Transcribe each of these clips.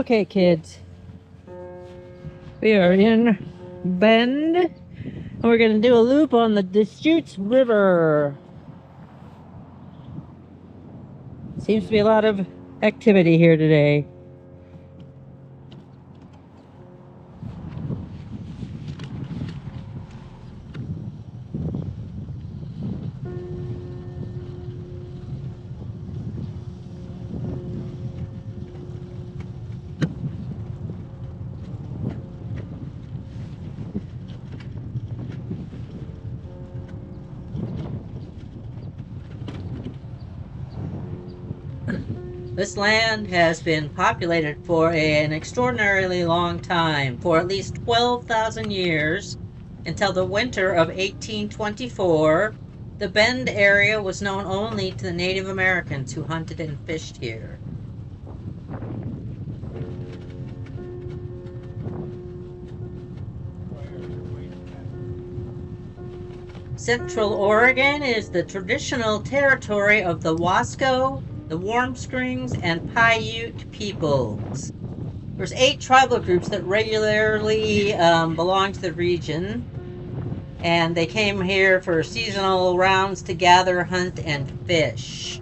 Okay, kids. We are in Bend, and we're going to do a loop on the Deschutes River. Seems to be a lot of activity here today. This land has been populated for an extraordinarily long time, for at least 12,000 years, until the winter of 1824. The Bend area was known only to the Native Americans who hunted and fished here. Central Oregon is the traditional territory of the Wasco, the Warm Springs, and Paiute peoples. There's 8 tribal groups that regularly belong to the region, and they came here for seasonal rounds to gather, hunt, and fish.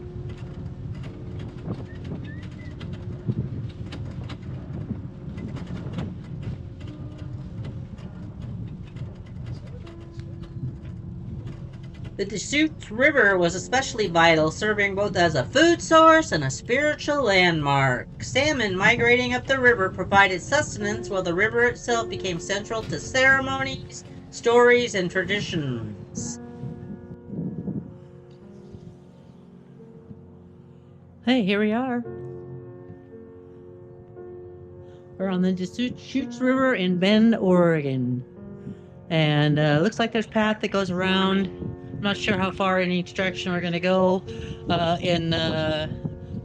The Deschutes River was especially vital, serving both as a food source and a spiritual landmark. Salmon migrating up the river provided sustenance, while the river itself became central to ceremonies, stories, and traditions. Hey, here we are. We're on the Deschutes River in Bend, Oregon. And looks like there's a path that goes around. I'm not sure how far in each direction we're going to go. In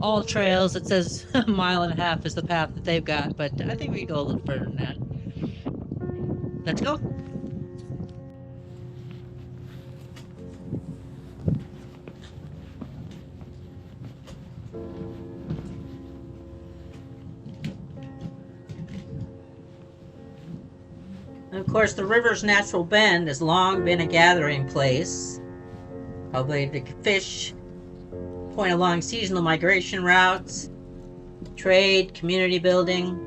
all trails, it says 1.5 miles is the path that they've got, but I think we can go a little further than that. Let's go. And of course, the river's natural bend has long been a gathering place, probably to fish, point along seasonal migration routes, trade, community building.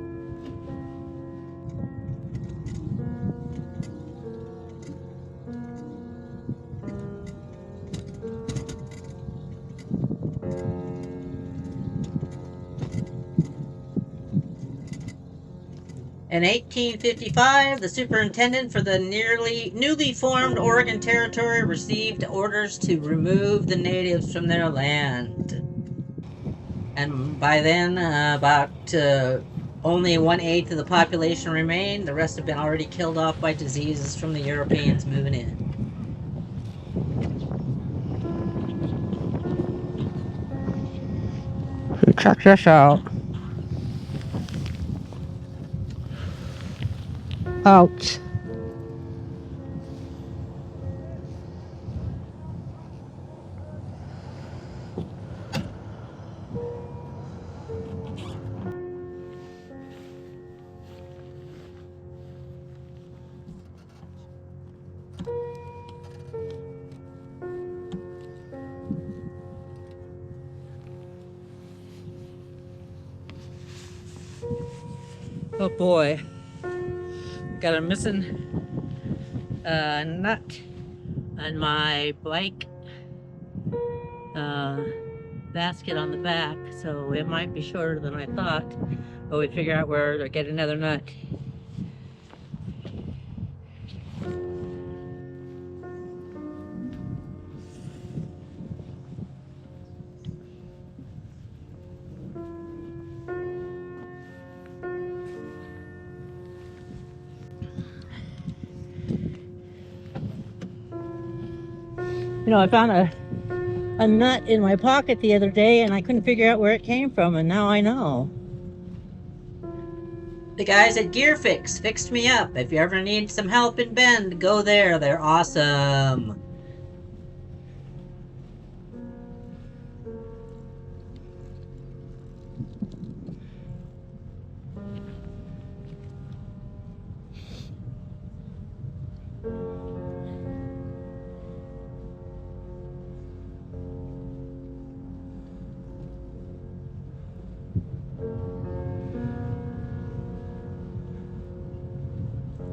In 1855, the superintendent for the newly formed Oregon Territory received orders to remove the natives from their land. And by then, about only 1/8 of the population remained. The rest have been already killed off by diseases from the Europeans moving in. Check this out. Ouch. Oh boy, got a missing nut on my bike basket on the back, so it might be shorter than I thought, but we figure out where to get another nut. You know, I found a nut in my pocket the other day and I couldn't figure out where it came from, and now I know. The guys at Gear Fix fixed me up. If you ever need some help in Bend, go there. They're awesome.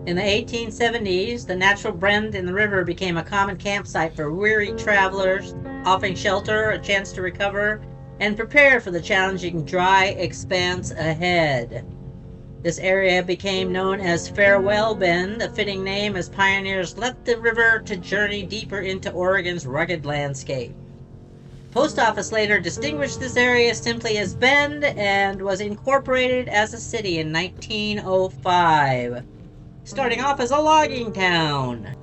In the 1870s, the natural bend in the river became a common campsite for weary travelers, offering shelter, a chance to recover, and prepare for the challenging dry expanse ahead. This area became known as Farewell Bend, a fitting name as pioneers left the river to journey deeper into Oregon's rugged landscape. Post office later distinguished this area simply as Bend and was incorporated as a city in 1905, starting off as a logging town.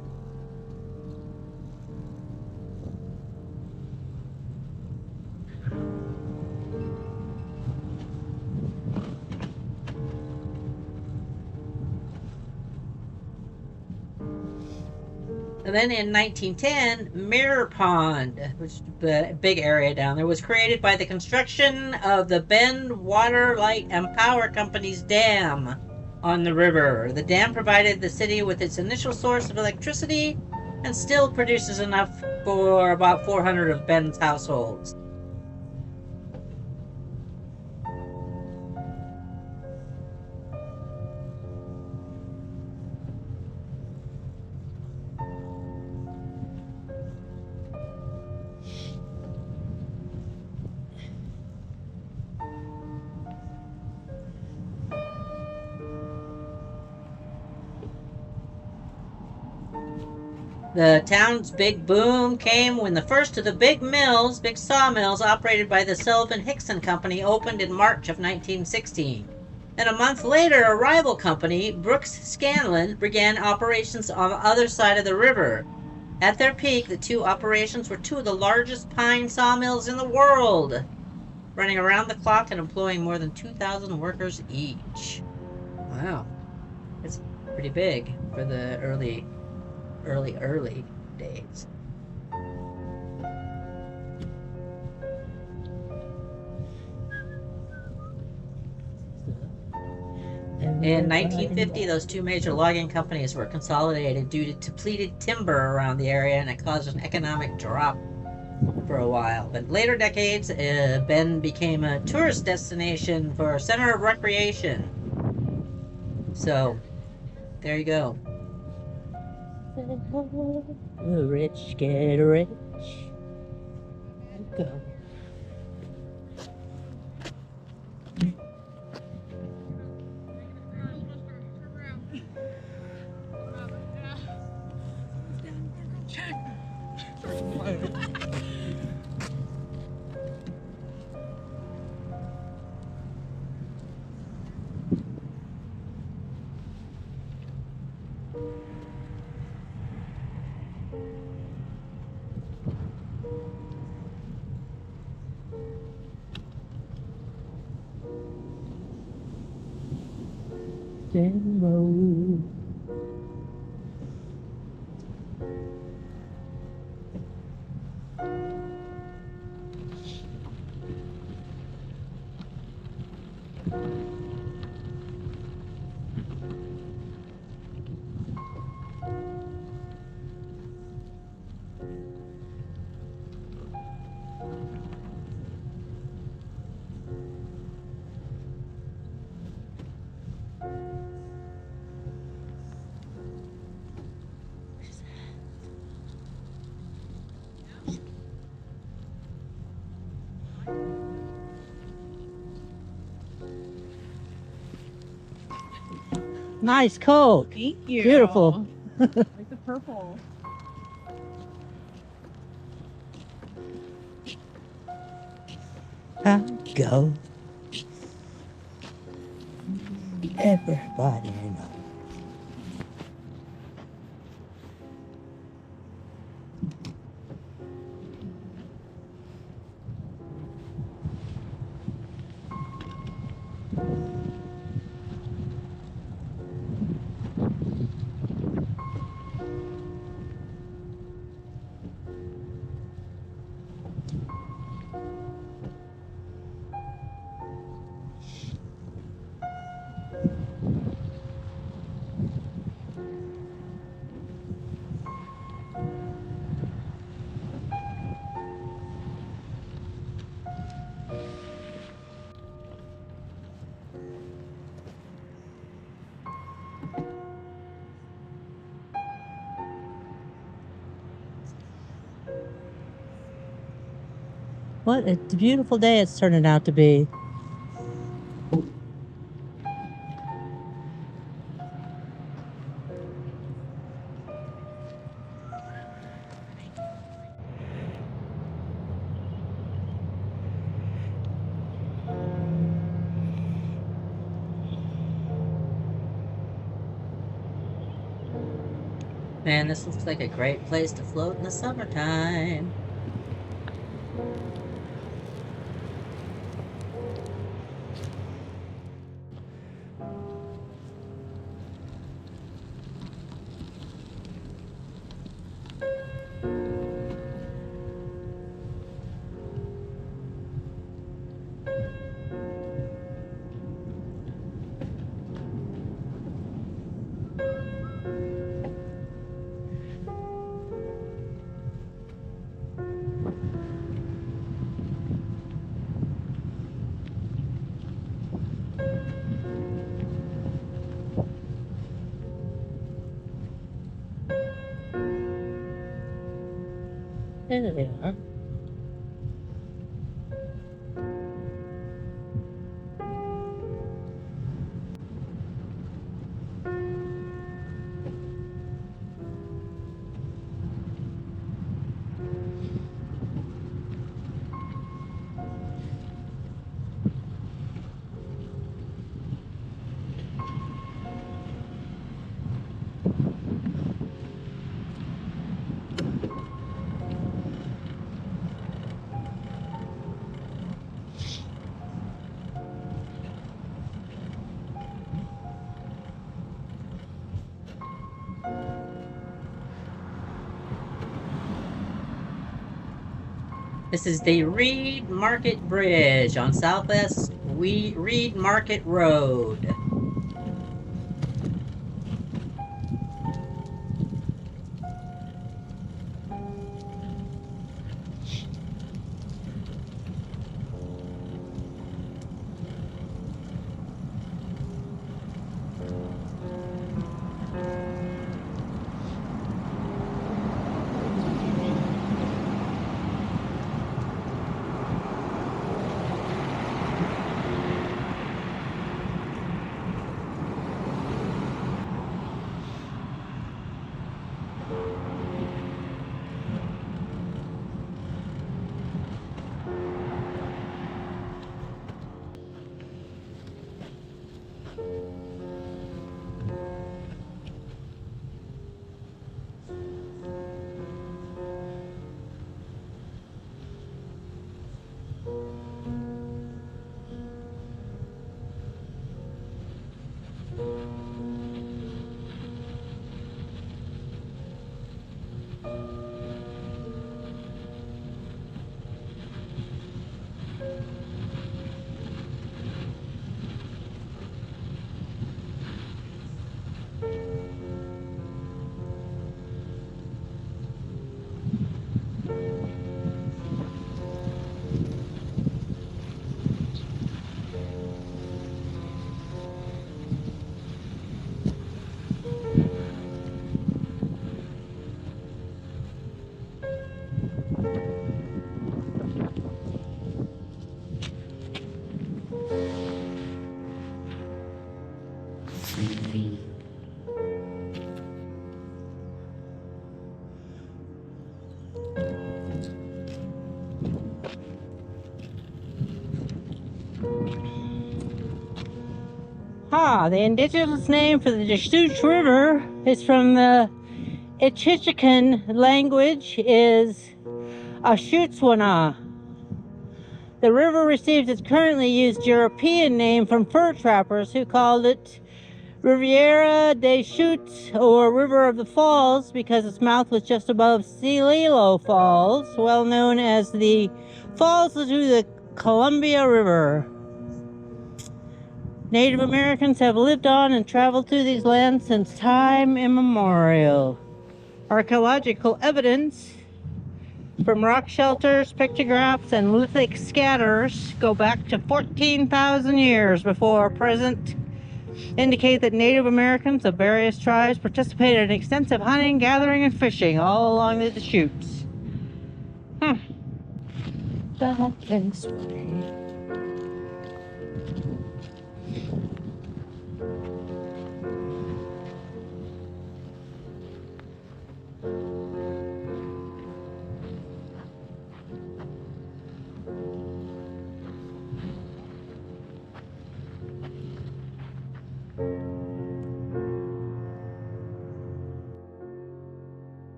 And then in 1910, Mirror Pond, which is a big area down there, was created by the construction of the Bend Water, Light, and Power Company's dam on the river. The dam provided the city with its initial source of electricity and still produces enough for about 400 of Bend's households. The town's big boom came when the first of the big sawmills operated by the Sullivan Hickson Company opened in March of 1916. And a month later, a rival company, Brooks Scanlon, began operations on the other side of the river. At their peak, the two operations were two of the largest pine sawmills in the world, running around the clock and employing more than 2,000 workers each. Wow, that's pretty big for the early days. In 1950, those two major logging companies were consolidated due to depleted timber around the area, and it caused an economic drop for a while. But in later decades, Bend became a tourist destination for a center of recreation. So, there you go. The rich get rich. Go. Road. Nice coat. Thank you. Beautiful. Like the purple. I go. Everybody knows. What a beautiful day it's turning out to be. Man, this looks like a great place to float in the summertime. There they are. This is the Reed Market Bridge on Southwest Reed Market Road. The indigenous name for the Deschutes River is from the Ichichikan language is Ashutswana. The river received its currently used European name from fur trappers who called it Riviera des Chutes, or River of the Falls, because its mouth was just above Sililo Falls, well known as the Falls to the Columbia River. Native Americans have lived on and traveled through these lands since time immemorial. Archaeological evidence from rock shelters, pictographs, and lithic scatters go back to 14,000 years before present, indicate that Native Americans of various tribes participated in extensive hunting, gathering, and fishing all along the Deschutes. back this way.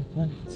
Let's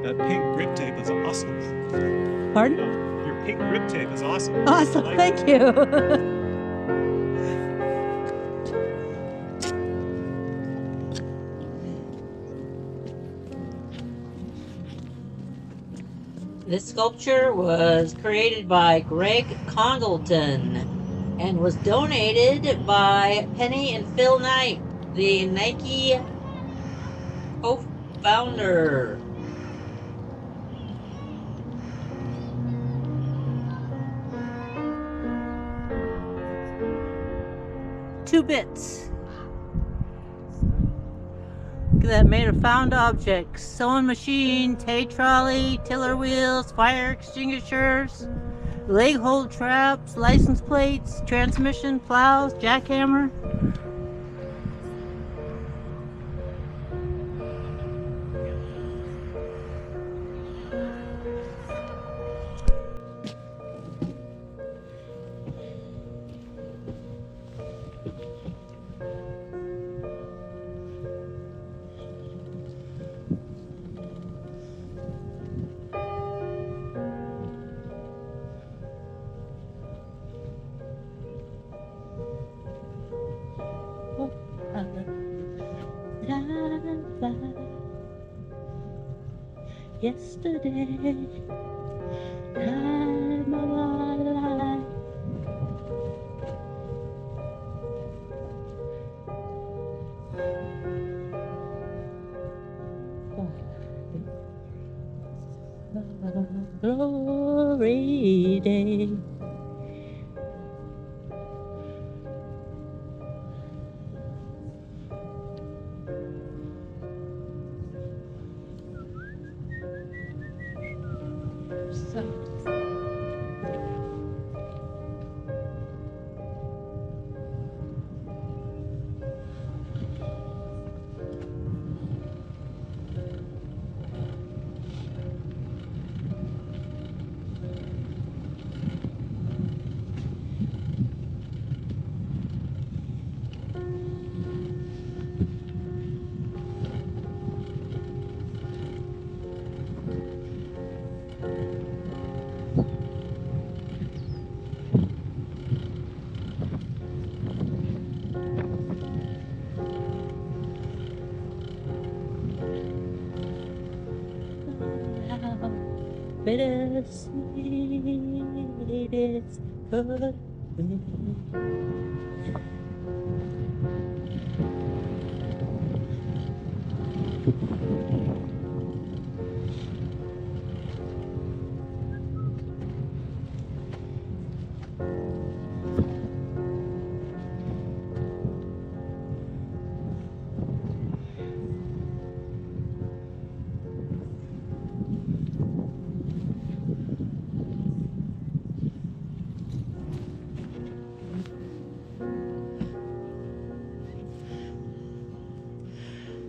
That pink grip tape is awesome. Pardon? Your pink grip tape is awesome. Awesome, I like thank it. you. This sculpture was created by Greg Congleton and was donated by Penny and Phil Knight, the Nike co-founder. Two bits. Look at that, made of found objects. Sewing machine, tay trolley, tiller wheels, fire extinguishers, leg hold traps, license plates, transmission, plows, jackhammer. yesterday. Time of our life. Glory day. Bittersweet is good.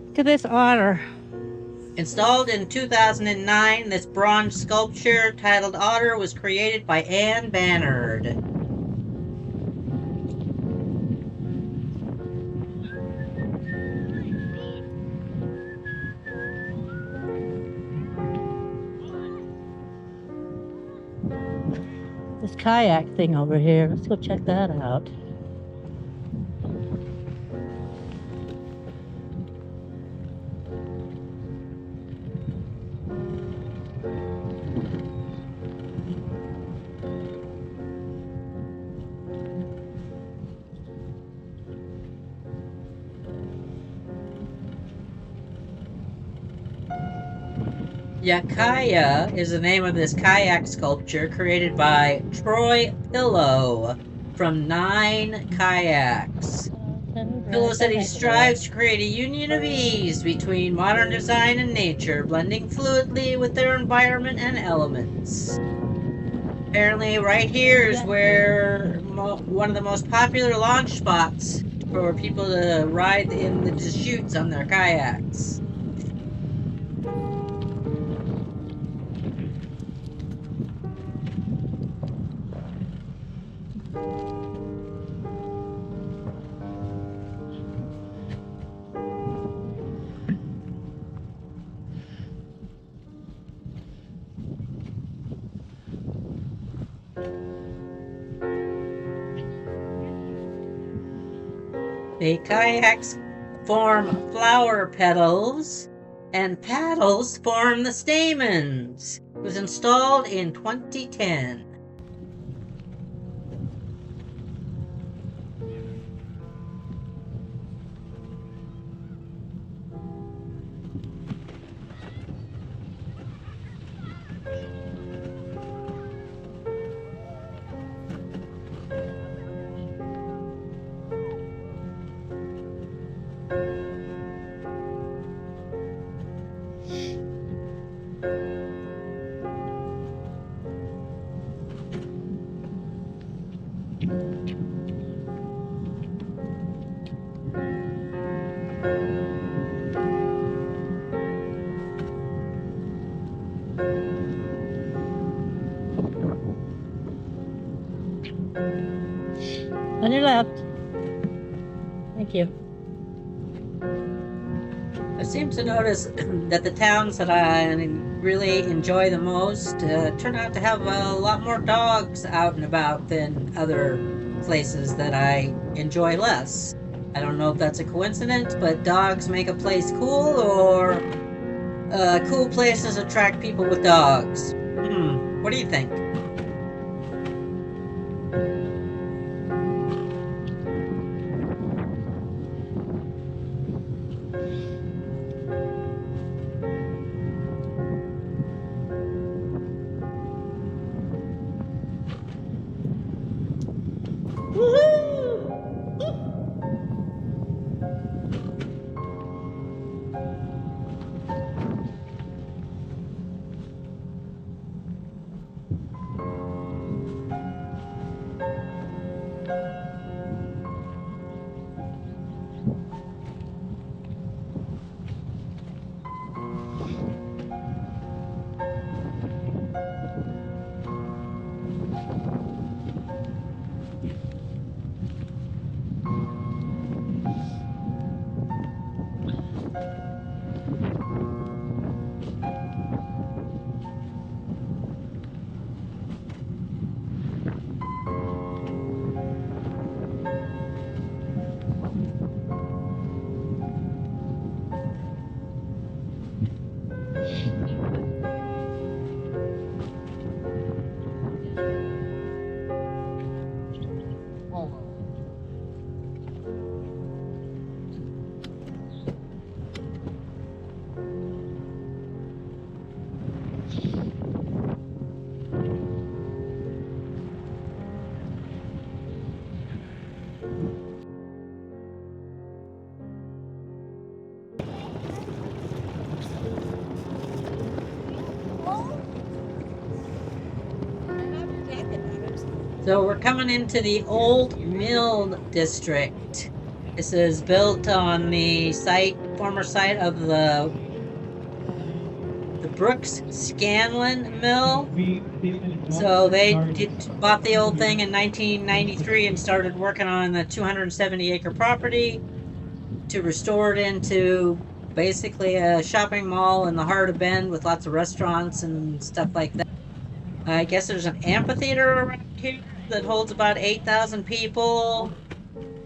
Look at this otter. Installed in 2009, this bronze sculpture titled Otter was created by Anne Bannard. This kayak thing over here. Let's go check that out. Yakaya is the name of this kayak sculpture created by Troy Pillow from 9 Kayaks. Pillow said he strives to create a union of ease between modern design and nature, blending fluidly with their environment and elements. Apparently right here is where one of the most popular launch spots for people to ride in the Deschutes on their kayaks. The kayaks form flower petals, and paddles form the stamens. It was installed in 2010. On your left. Thank you. I seem to notice that the towns that I really enjoy the most turn out to have a lot more dogs out and about than other places that I enjoy less. I don't know if that's a coincidence, but dogs make a place cool, or cool places attract people with dogs. What do you think? So we're coming into the Old Mill District. This is built on the former site of the Brooks Scanlon Mill. So they bought the old thing in 1993 and started working on the 270-acre property to restore it into basically a shopping mall in the heart of Bend with lots of restaurants and stuff like that. I guess there's an amphitheater around here that holds about 8,000 people.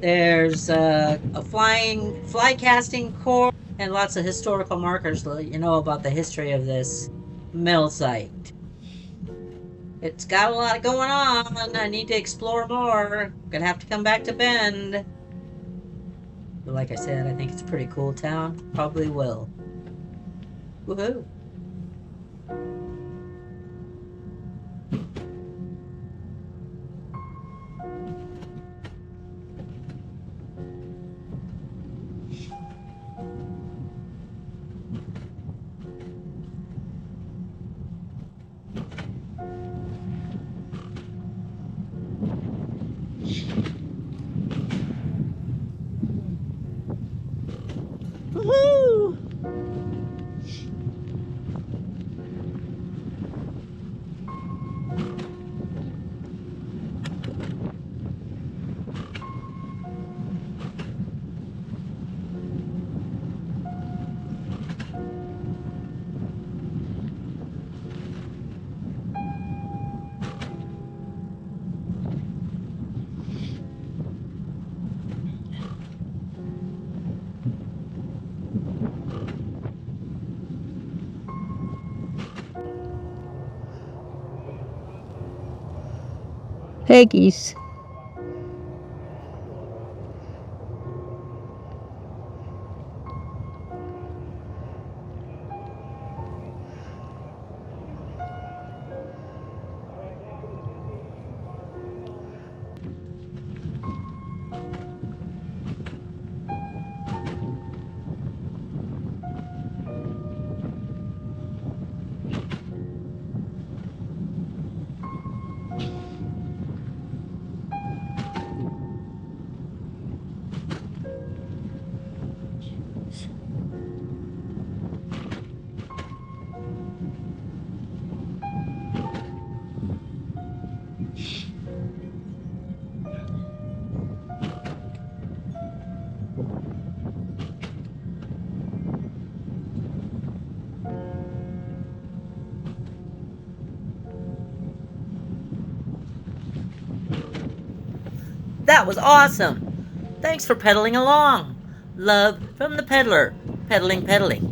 There's a fly casting course and lots of historical markers to let you know about the history of this mill site. It's got a lot going on. I need to explore more. Gonna have to come back to Bend. But like I said, I think it's a pretty cool town. Probably will. Woohoo! Woohoo! Peggy's. That was awesome! Thanks for pedaling along. Love from the peddler. Pedaling, pedaling.